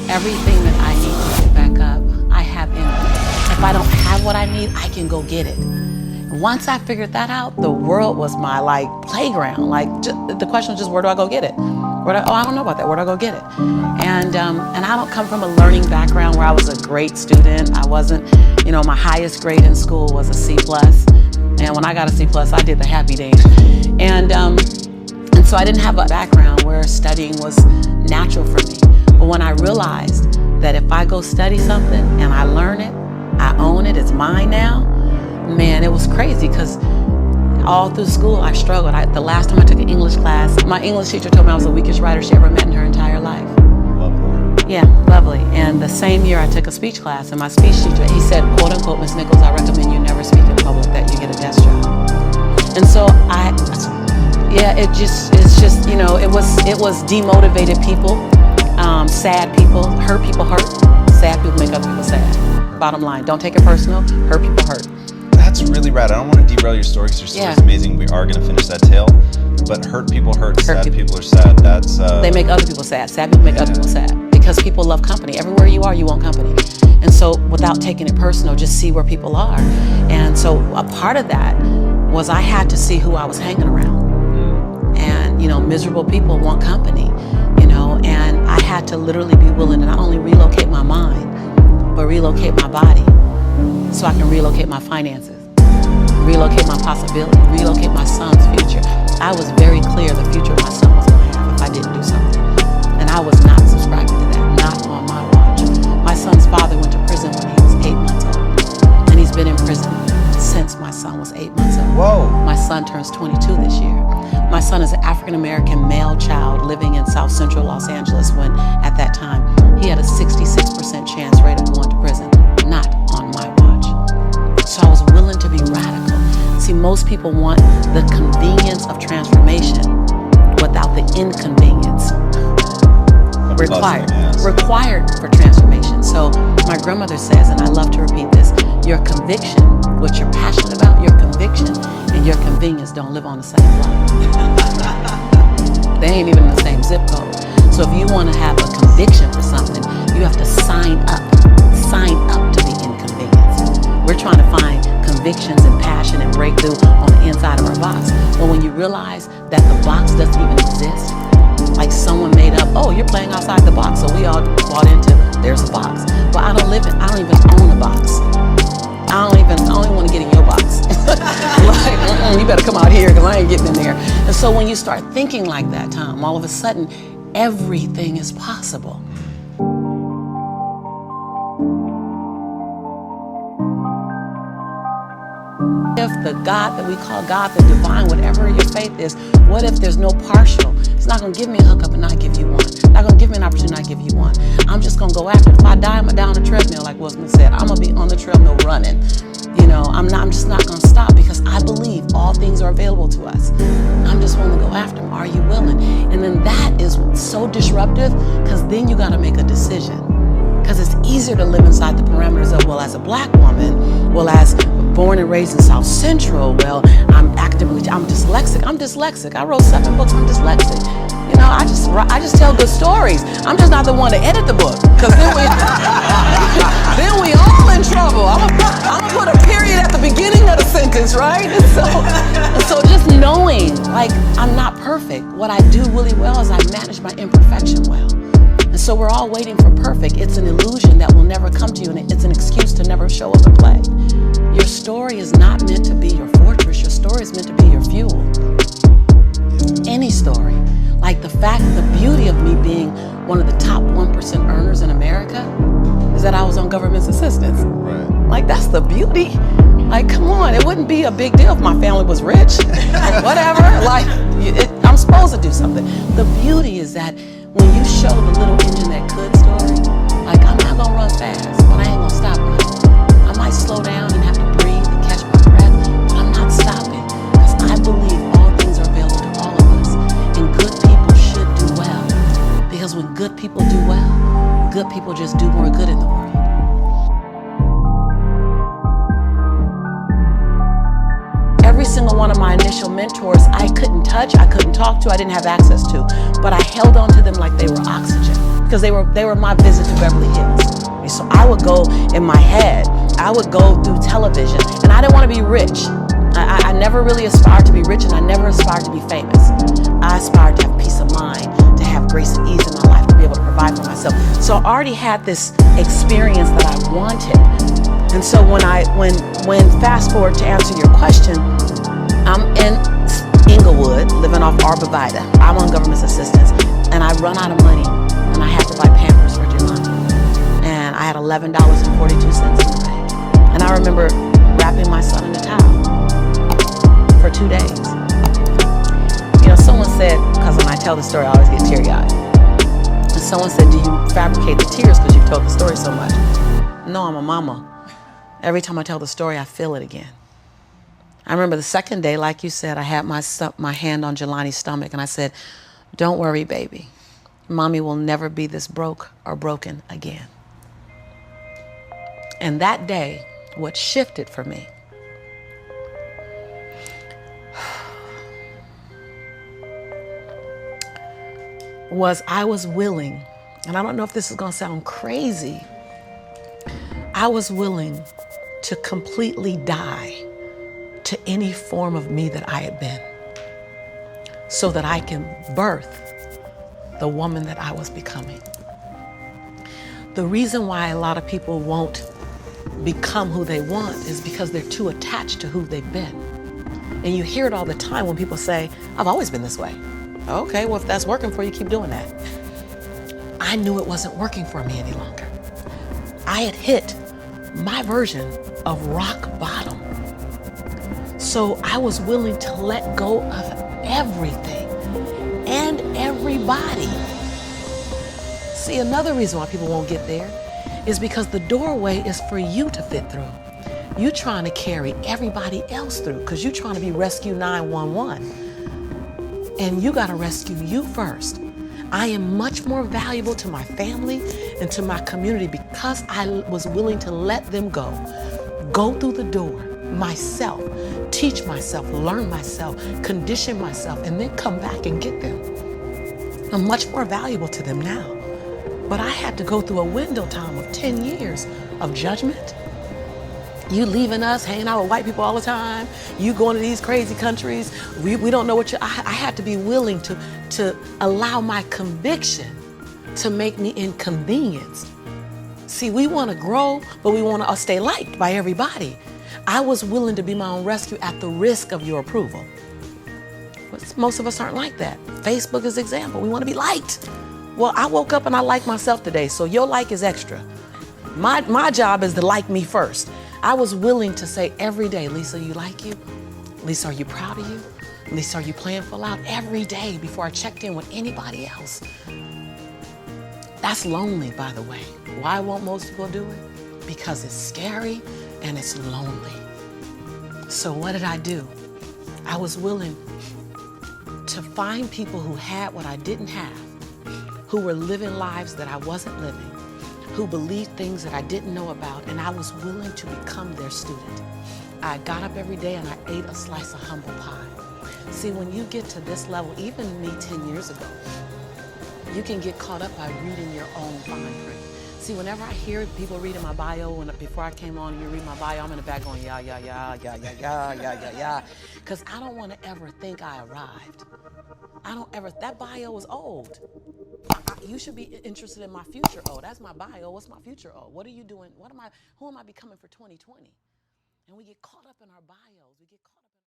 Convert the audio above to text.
Everything that I need to get back up, I have in me. If I don't have what I need, I can go get it. Once I figured that out, the world was my playground. The question was just, where do I go get it? I don't know about that. Where do I go get it? And I don't come from a learning background where I was a great student. I wasn't, my highest grade in school was a C+. And when I got a C+, I did the happy dance. And so I didn't have a background where studying was natural for me. But when I realized that if I go study something and I learn it, I own it, it's mine now, man, it was crazy because all through school I struggled. The last time I took an English class, my English teacher told me I was the weakest writer she ever met in her entire life. Lovely. Yeah, lovely. And the same year I took a speech class, and my speech teacher, he said, quote unquote, Miss Nichols, I recommend you never speak in public, that you get a desk job. And so it was demotivated people, sad people, hurt people hurt, sad people make other people sad. Bottom line, don't take it personal, hurt people hurt. That's really rad. I don't want to derail your story because your story is amazing. We are going to finish that tale. But hurt people hurt, sad people are sad. That's they make other people sad. Sad people make other people sad because people love company. Everywhere you are, you want company. And so without taking it personal, just see where people are. And so a part of that was I had to see who I was hanging around. And, miserable people want company, and I had to literally be willing to not only relocate my mind, but relocate my body so I can relocate my finances, relocate my possibility, relocate my son's future. I was very clear the future my son was going to have if I didn't do something. And I was not subscribing to that, not on my watch. My son's father went to prison when he was 8 months old. And he's been in prison since my son was 8 months old. Whoa. My son turns 22 this year. My son is an African-American male child living in South Central Los Angeles when, at that time, he had a 66% chance rate of going to prison, not on my watch. So I was willing to be radical. See, most people want the convenience of transformation without the inconvenience required for transformation. So my grandmother says, and I love to repeat this, your conviction, what you're passionate about, your conviction and your convenience don't live on the same block. They ain't even in the same zip code. So if you want to have a conviction for something, you have to sign up to the inconvenience. We're trying to find convictions and passion and breakthrough on the inside of our box. But when you realize that the box doesn't even exist, like someone made up, oh, you're playing outside the box, so we all bought into there's a box. But I don't even own a box. I don't even want to get in your box. You better come out here because I ain't getting in there. And so when you start thinking like that, Tom, all of a sudden, everything is possible. If the God that we call God, the divine, whatever your faith is, what if there's no partial? It's not going to give me a hookup and not give you one. Not going to give me an opportunity and not give you one. I'm just going to go after it. If I die, I'm going to die on the treadmill, like Will Smith said. I'm going to be on the treadmill running. I'm just not going to stop because I believe all things are available to us. I'm just willing to go after them. Are you willing? And then that is so disruptive because then you got to make a decision. Because it's easier to live inside the parameters of, well, as a black woman, well, as born and raised in South Central, well, I'm dyslexic. I wrote 7 books, I'm dyslexic. I just tell good stories. I'm just not the one to edit the book. Because then we all in trouble. I'm gonna put a period at the beginning of the sentence, right? And so just knowing, I'm not perfect. What I do really well is I manage my imperfection well. And so we're all waiting for perfect. It's an illusion that will never come to you, and it's an excuse to never show up and play. Your story is not meant to be your fortress. Your story is meant to be your fuel. Any story. Like the beauty of me being one of the top 1% earners in America is that I was on government's assistance. Right. That's the beauty. Come on, it wouldn't be a big deal if my family was rich. Whatever. I'm supposed to do something. The beauty is that when you show the little engine that could story, I'm not gonna run fast, but I ain't gonna stop running. I might slow down and have to breathe and catch my breath, but I'm not stopping because I believe all things are available to all of us, and good people should do well. Because when good people do well, good people just do more good in the world. Every single one of my initial mentors, I couldn't touch, I couldn't talk to, I didn't have access to, but I held on to them like they were oxygen. because they were my visit to Beverly Hills. And so I would go in my head, I would go through television, and I didn't want to be rich. I never really aspired to be rich, and I never aspired to be famous. I aspired to have peace of mind, to have grace and ease in my life, to be able to provide for myself. So I already had this experience that I wanted. And so when fast forward to answer your question, I'm in Inglewood, living off Arborvitae. I'm on government assistance, and I run out of money, and I have to buy Pampers for July. And I had $11.42 in the bank. And I remember wrapping my son in a towel for 2 days. You know, someone said, because when I tell the story, I always get teary-eyed. And someone said, do you fabricate the tears because you've told the story so much? No, I'm a mama. Every time I tell the story, I feel it again. I remember the second day, like you said, I had my hand on Jelani's stomach, and I said, don't worry, baby. Mommy will never be this broke or broken again. And that day, what shifted for me was I was willing, and I don't know if this is going to sound crazy, I was willing to completely die to any form of me that I had been so that I can birth the woman that I was becoming. The reason why a lot of people won't become who they want is because they're too attached to who they've been. And you hear it all the time when people say, I've always been this way. Okay, well, if that's working for you, keep doing that. I knew it wasn't working for me any longer. I had hit my version of rock bottom. So I was willing to let go of everything and everybody. See, another reason why people won't get there is because the doorway is for you to fit through. You're trying to carry everybody else through because you're trying to be Rescue 911. And you got to rescue you first. I am much more valuable to my family and to my community because I was willing to let them go through the door myself, teach myself, learn myself, condition myself, and then come back and get them. I'm much more valuable to them now. But I had to go through a window time of 10 years of judgment. You leaving us, hanging out with white people all the time. You going to these crazy countries. We don't know what I had to be willing to allow my conviction to make me inconvenienced. See, we want to grow, but we want to stay liked by everybody. I was willing to be my own rescue at the risk of your approval. But most of us aren't like that. Facebook is an example. We want to be liked. Well, I woke up and I like myself today, so your like is extra. My job is to like me first. I was willing to say every day, Lisa, you like you? Lisa, are you proud of you? Lisa, are you playing full out? Every day before I checked in with anybody else. That's lonely, by the way. Why won't most people do it? Because it's scary and it's lonely. So what did I do? I was willing to find people who had what I didn't have, who were living lives that I wasn't living, who believed things that I didn't know about, and I was willing to become their student. I got up every day and I ate a slice of humble pie. See, when you get to this level, even me 10 years ago, you can get caught up by reading your own fine print. See, whenever I hear people reading my bio, and before I came on, you read my bio, I'm in the back going, yeah, yeah, yeah, yeah, yeah, yeah, yeah, yeah, yeah. Because I don't want to ever think I arrived. That bio is old. You should be interested in my future. Oh, that's my bio. What's my future? Oh, what are you doing? Who am I becoming for 2020? And we get caught up in our bios. We get caught up.